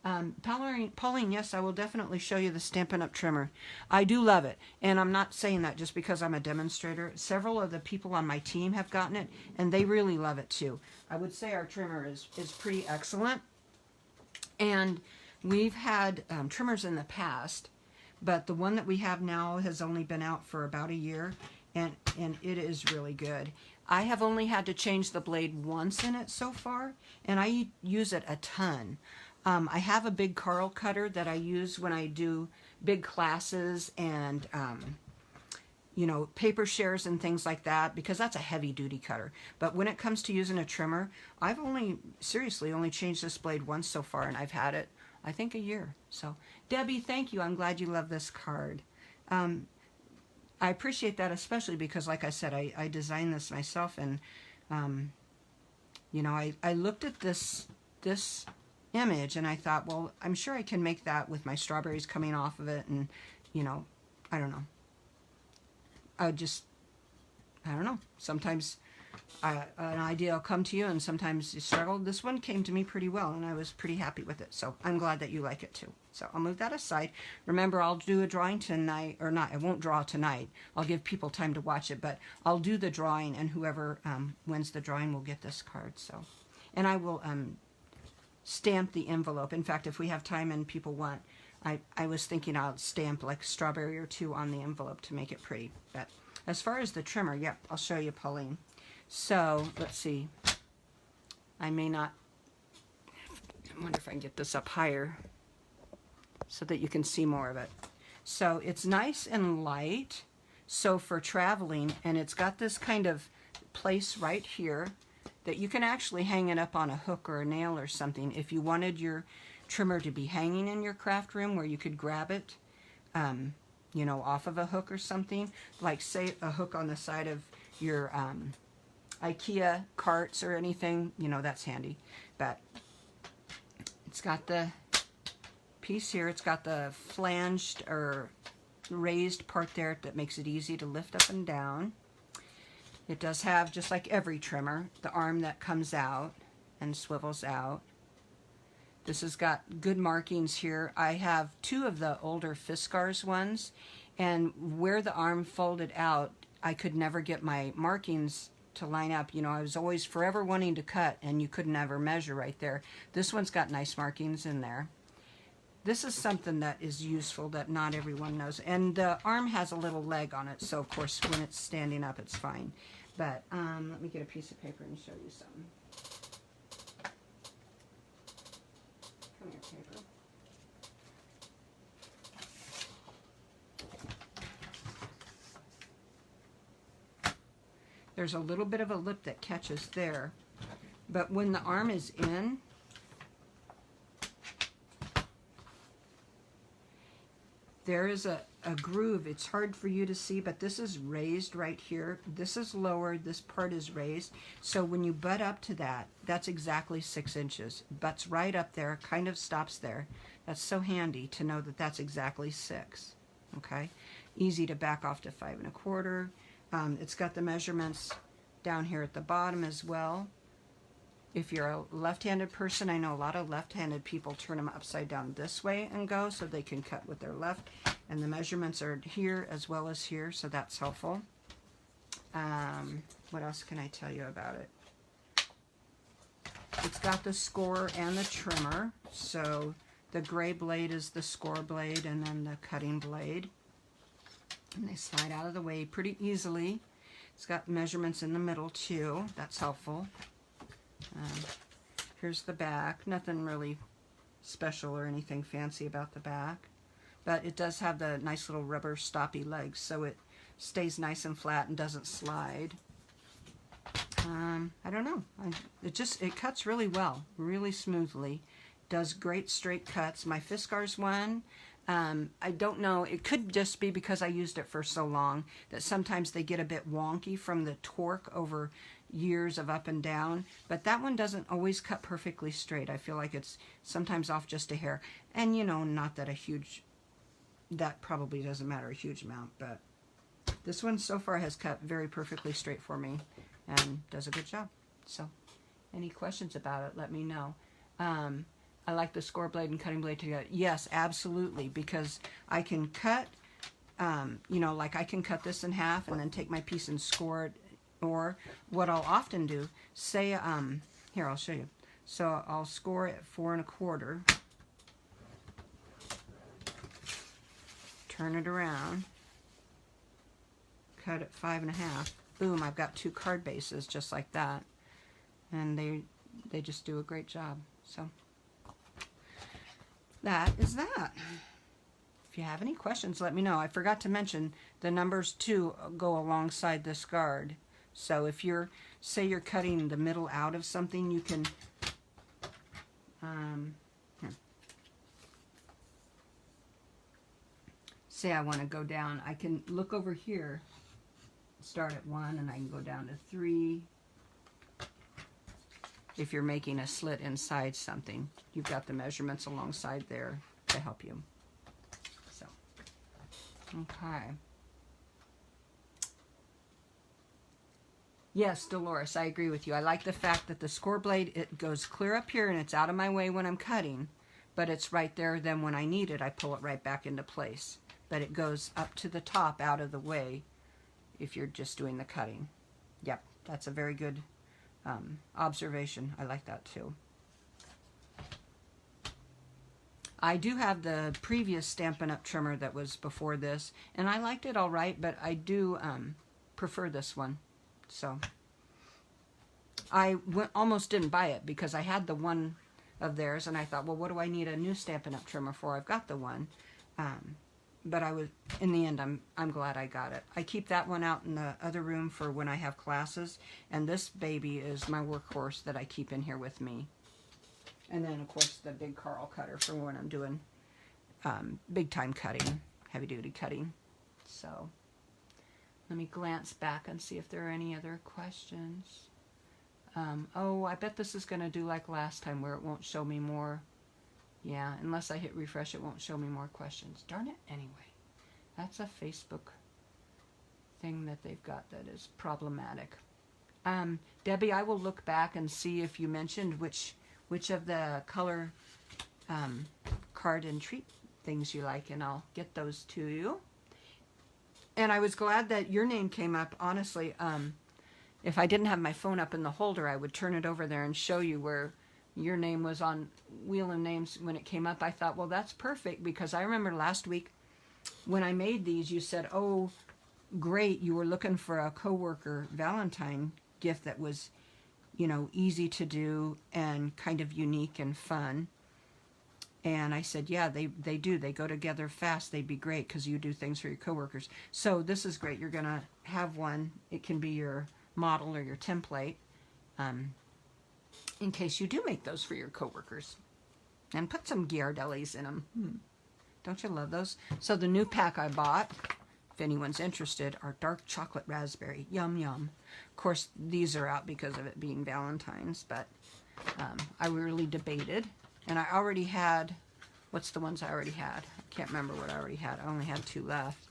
Pauline, yes, I will definitely show you the Stampin' Up trimmer. I do love it, and I'm not saying that just because I'm a demonstrator. Several of the people on my team have gotten it, and they really love it too. I would say our trimmer is pretty excellent, and we've had trimmers in the past, but the one that we have now has only been out for about a year, and it is really good. I have only had to change the blade once in it so far, and I use it a ton. I have a big Carl cutter that I use when I do big classes and, you know, paper shares and things like that, because that's a heavy duty cutter. But when it comes to using a trimmer, I've seriously only changed this blade once so far, and I've had it, I think, a year. So, Debbie, thank you. I'm glad you love this card. I appreciate that, especially because, like I said, I designed this myself, and, you know, I looked at this image and I thought, well, I'm sure I can make that with my strawberries coming off of it, and, you know, I don't know. I don't know. Sometimes an idea will come to you, and sometimes you struggle. This one came to me pretty well, and I was pretty happy with it. So I'm glad that you like it too. So I'll move that aside. Remember, I'll do a drawing tonight, or not, I won't draw tonight. I'll give people time to watch it, but I'll do the drawing, and whoever wins the drawing will get this card. So, and I will stamp the envelope. In fact, if we have time and people want, I was thinking I'll stamp like a strawberry or two on the envelope to make it pretty. But as far as the trimmer, yep, I'll show you, Pauline. So let's see. I may not. I wonder if I can get this up higher so that you can see more of it. So it's nice and light. So for traveling, and it's got this kind of place right here that you can actually hang it up on a hook or a nail or something if you wanted your trimmer to be hanging in your craft room, where you could grab it, you know, off of a hook or something, like say a hook on the side of your IKEA carts or anything, you know, that's handy. But it's got the piece here, it's got the flanged or raised part there that makes it easy to lift up and down. It does have, just like every trimmer, the arm that comes out and swivels out. This has got good markings here. I have two of the older Fiskars ones, and where the arm folded out, I could never get my markings to line up. You know, I was always forever wanting to cut, and you could never measure right there. This one's got nice markings in there. This is something that is useful that not everyone knows. And the arm has a little leg on it, so of course when it's standing up it's fine. But let me get a piece of paper and show you something. Come here, paper. There's a little bit of a lip that catches there, but when the arm is in, there is a groove. It's hard for you to see, but this is raised right here. This is lowered. This part is raised. So when you butt up to that, that's exactly 6 inches. Butts right up there, kind of stops there. That's so handy to know that that's exactly 6. Okay? Easy to back off to 5 1/4. It's got the measurements down here at the bottom as well. If you're a left-handed person, I know a lot of left-handed people turn them upside down this way and go so they can cut with their left. And the measurements are here as well as here, so that's helpful. What else can I tell you about it? It's got the score and the trimmer. So the gray blade is the score blade and then the cutting blade. And they slide out of the way pretty easily. It's got measurements in the middle too. That's helpful. Here's the back. Nothing really special or anything fancy about the back. But it does have the nice little rubber stoppy legs, so it stays nice and flat and doesn't slide. I don't know. It cuts really well, really smoothly. Does great straight cuts. My Fiskars one, I don't know. It could just be because I used it for so long that sometimes they get a bit wonky from the torque over years of up and down. But that one doesn't always cut perfectly straight. I feel like it's sometimes off just a hair. And you know, not that that probably doesn't matter a huge amount, but this one so far has cut very perfectly straight for me and does a good job. So any questions about it, let me know. I like the score blade and cutting blade together. Yes, absolutely, because I can cut, you know, like I can cut this in half and then take my piece and score it. Or what I'll often do, say, here, I'll show you. So I'll score it 4 1/4. Turn it around. Cut it 5 1/2. Boom, I've got 2 card bases just like that. And they just do a great job. So that is that. If you have any questions, let me know. I forgot to mention the numbers too go alongside this card. So if say you're cutting the middle out of something, you can, here. Say I want to go down, I can look over here, start at 1, and I can go down to 3. If you're making a slit inside something, you've got the measurements alongside there to help you. So, okay. Yes, Dolores, I agree with you. I like the fact that the score blade, it goes clear up here and it's out of my way when I'm cutting, but it's right there. Then when I need it, I pull it right back into place. But it goes up to the top out of the way if you're just doing the cutting. Yep, that's a very good observation. I like that too. I do have the previous Stampin' Up trimmer that was before this, and I liked it all right, but I do prefer this one. So I almost didn't buy it because I had the one of theirs, and I thought, well, what do I need a new Stampin' Up trimmer for? I've got the one. But in the end, I'm glad I got it. I keep that one out in the other room for when I have classes, and this baby is my workhorse that I keep in here with me. And then, of course, the big Carl cutter for when I'm doing big time cutting, heavy duty cutting. So let me glance back and see if there are any other questions. Oh, I bet this is going to do like last time where it won't show me more. Yeah, unless I hit refresh, it won't show me more questions. Darn it, anyway. That's a Facebook thing that they've got that is problematic. Debbie, I will look back and see if you mentioned which of the color card and treat things you like, and I'll get those to you. And I was glad that your name came up. Honestly, if I didn't have my phone up in the holder, I would turn it over there and show you where your name was on Wheel of Names when it came up. I thought, well, that's perfect, because I remember last week when I made these, you said, oh, great, you were looking for a coworker Valentine gift that was, you know, easy to do and kind of unique and fun. And I said, yeah, they do. They go together fast. They'd be great because you do things for your coworkers. So this is great. You're going to have one. It can be your model or your template in case you do make those for your coworkers. And put some Ghirardellis in them. Don't you love those? So the new pack I bought, if anyone's interested, are dark chocolate raspberry. Yum, yum. Of course, these are out because of it being Valentine's, but I really debated. And I already had, what's the ones I already had? I can't remember what I already had. I only had 2 left.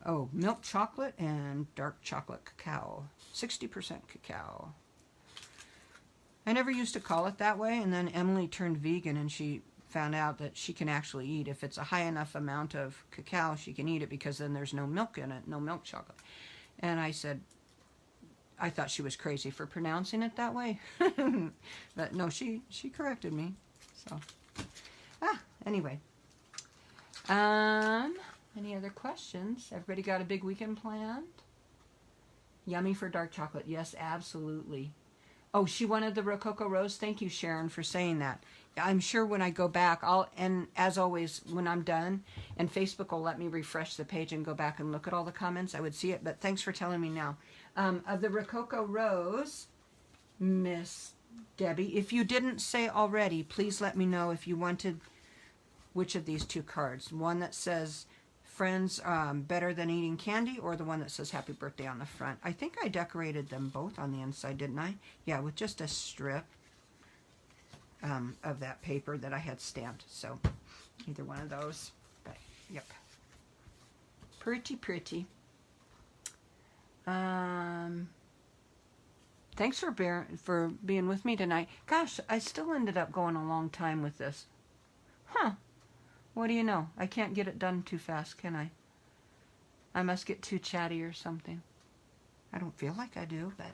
Oh, milk chocolate and dark chocolate cacao. 60% cacao. I never used to call it that way, and then Emily turned vegan and she found out that she can actually eat. If it's a high enough amount of cacao, she can eat it because then there's no milk in it, no milk chocolate. And I said, I thought she was crazy for pronouncing it that way. But no, she corrected me. So, anyway. Any other questions? Everybody got a big weekend planned? Yummy for dark chocolate. Yes, absolutely. Oh, she wanted the Rococo Rose. Thank you, Sharon, for saying that. I'm sure when I go back, and as always, when I'm done, and Facebook will let me refresh the page and go back and look at all the comments, I would see it. But thanks for telling me now. Of the Rococo Rose, Miss Debbie, if you didn't say already, please let me know if you wanted which of these two cards. One that says friends better than eating candy, or the one that says happy birthday on the front. I think I decorated them both on the inside, didn't I? Yeah, with just a strip of that paper that I had stamped. So either one of those. But yep, pretty. Thanks for being with me tonight. Gosh, I still ended up going a long time with this. What do you know? I can't get it done too fast, can I? I must get too chatty or something. I don't feel like I do, but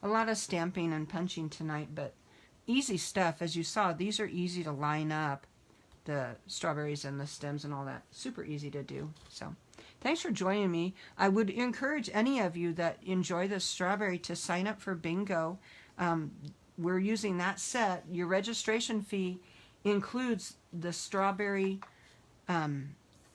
a lot of stamping and punching tonight, but easy stuff. As you saw, these are easy to line up, the strawberries and the stems and all that. Super easy to do. So thanks for joining me. I would encourage any of you that enjoy this strawberry to sign up for bingo. We're using that set. Your registration fee includes the strawberry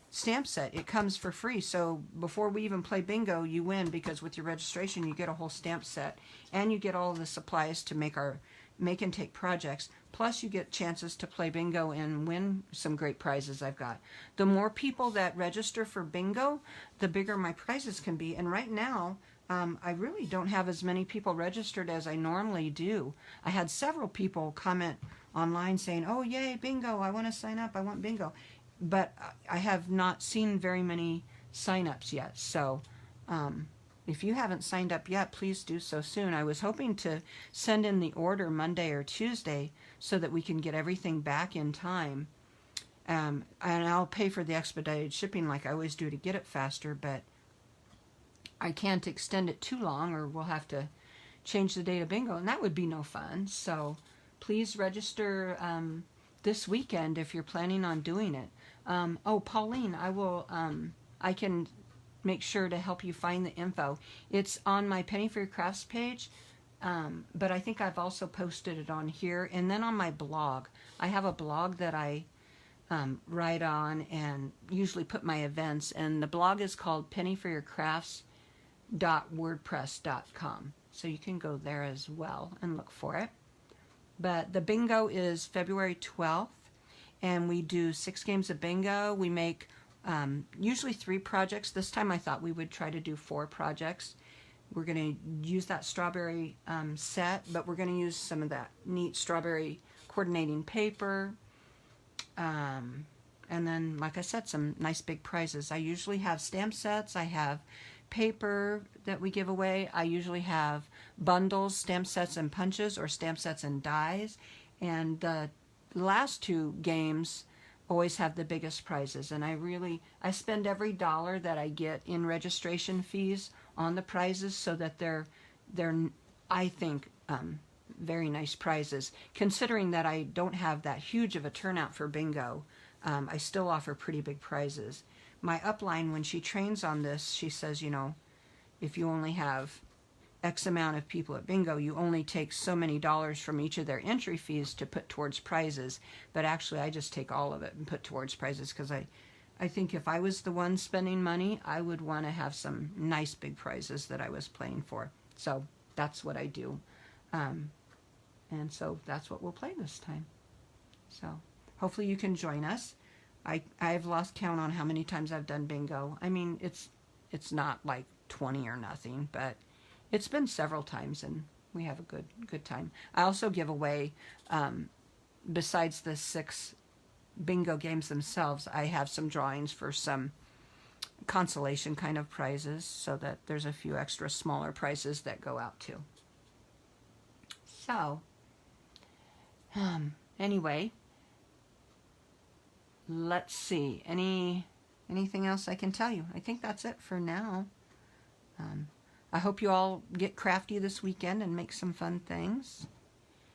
stamp set. It comes for free. So before we even play bingo, you win, because with your registration you get a whole stamp set and you get all the supplies to make our make and take projects. Plus you get chances to play bingo and win some great prizes I've got. The more people that register for bingo, the bigger my prizes can be. And right now, I really don't have as many people registered as I normally do. I had several people comment online saying, oh yay, bingo, I want to sign up, I want bingo. But I have not seen very many sign-ups yet. So if you haven't signed up yet, please do so soon. I was hoping to send in the order Monday or Tuesday so that we can get everything back in time. And I'll pay for the expedited shipping like I always do to get it faster, but I can't extend it too long or we'll have to change the date of bingo, and that would be no fun. So please register this weekend if you're planning on doing it. Oh, Pauline, I can make sure to help you find the info. It's on my Penny for Your Crafts page, but I think I've also posted it on here. And then on my blog, I have a blog that I write on and usually put my events, and the blog is called pennyforyourcrafts.wordpress.com. So you can go there as well and look for it. But the bingo is February 12th, and we do 6 games of bingo. We make usually 3 projects. This time I thought we would try to do 4 projects. We're going to use that strawberry set, but we're going to use some of that neat strawberry coordinating paper. And then, like I said, some nice big prizes. I usually have stamp sets. I have paper that we give away. I usually have bundles, stamp sets and punches, or stamp sets and dies. And the last 2 games always have the biggest prizes. And I spend every dollar that I get in registration fees on the prizes so that they're I think, very nice prizes. Considering that I don't have that huge of a turnout for bingo, I still offer pretty big prizes. My upline, when she trains on this, she says, you know, if you only have X amount of people at bingo, you only take so many dollars from each of their entry fees to put towards prizes. But actually, I just take all of it and put towards prizes, because I think if I was the one spending money, I would want to have some nice big prizes that I was playing for. So that's what I do. And so that's what we'll play this time. So hopefully you can join us. I've lost count on how many times I've done bingo. I mean, it's not like 20 or nothing, but it's been several times, and we have a good time. I also give away, besides the 6 bingo games themselves, I have some drawings for some consolation kind of prizes, so that there's a few extra smaller prizes that go out too. So, Anyway, let's see. Anything else I can tell you? I think that's it for now. I hope you all get crafty this weekend and make some fun things.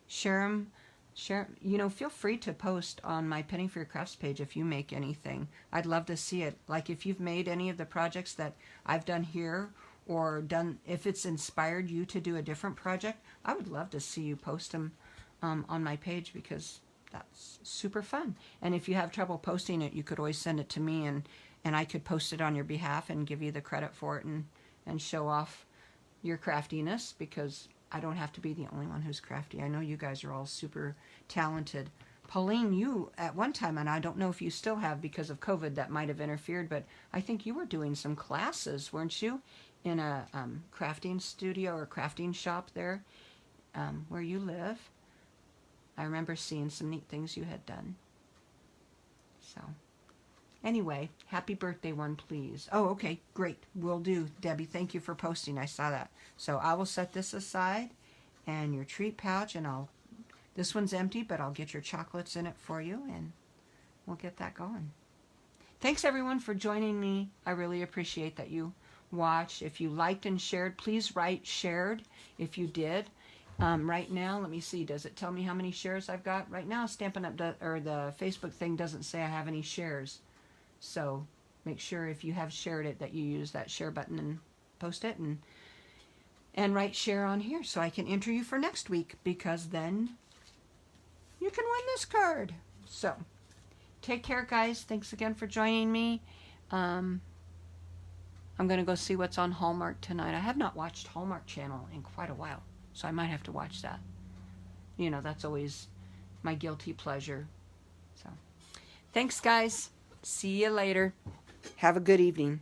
Share them. Feel free to post on my Penny for Your Crafts page if you make anything. I'd love to see it. Like if you've made any of the projects that I've done here, or if it's inspired you to do a different project, I would love to see you post them on my page, because that's super fun. And if you have trouble posting it, you could always send it to me, and I could post it on your behalf and give you the credit for it, and show off your craftiness, because I don't have to be the only one who's crafty. I know you guys are all super talented. Pauline, you at one time, and I don't know if you still have because of COVID, that might have interfered, but I think you were doing some classes, weren't you, in a crafting studio or crafting shop there where you live. I remember seeing some neat things you had done. So anyway, happy birthday one, please. Oh, okay, great. Will do. Debbie, thank you for posting. I saw that. So I will set this aside, and your treat pouch, and this one's empty, but I'll get your chocolates in it for you, and we'll get that going. Thanks, everyone, for joining me. I really appreciate that you watched. If you liked and shared, please write shared if you did. Right now, let me see, does it tell me how many shares I've got? Right now, Stampin' Up, or the Facebook thing doesn't say I have any shares. So make sure if you have shared it that you use that share button and post it, and write share on here so I can enter you for next week, because then you can win this card. So take care, guys. Thanks again for joining me. I'm going to go see what's on Hallmark tonight. I have not watched Hallmark Channel in quite a while, so I might have to watch that. That's always my guilty pleasure. So thanks, guys. See you later. Have a good evening.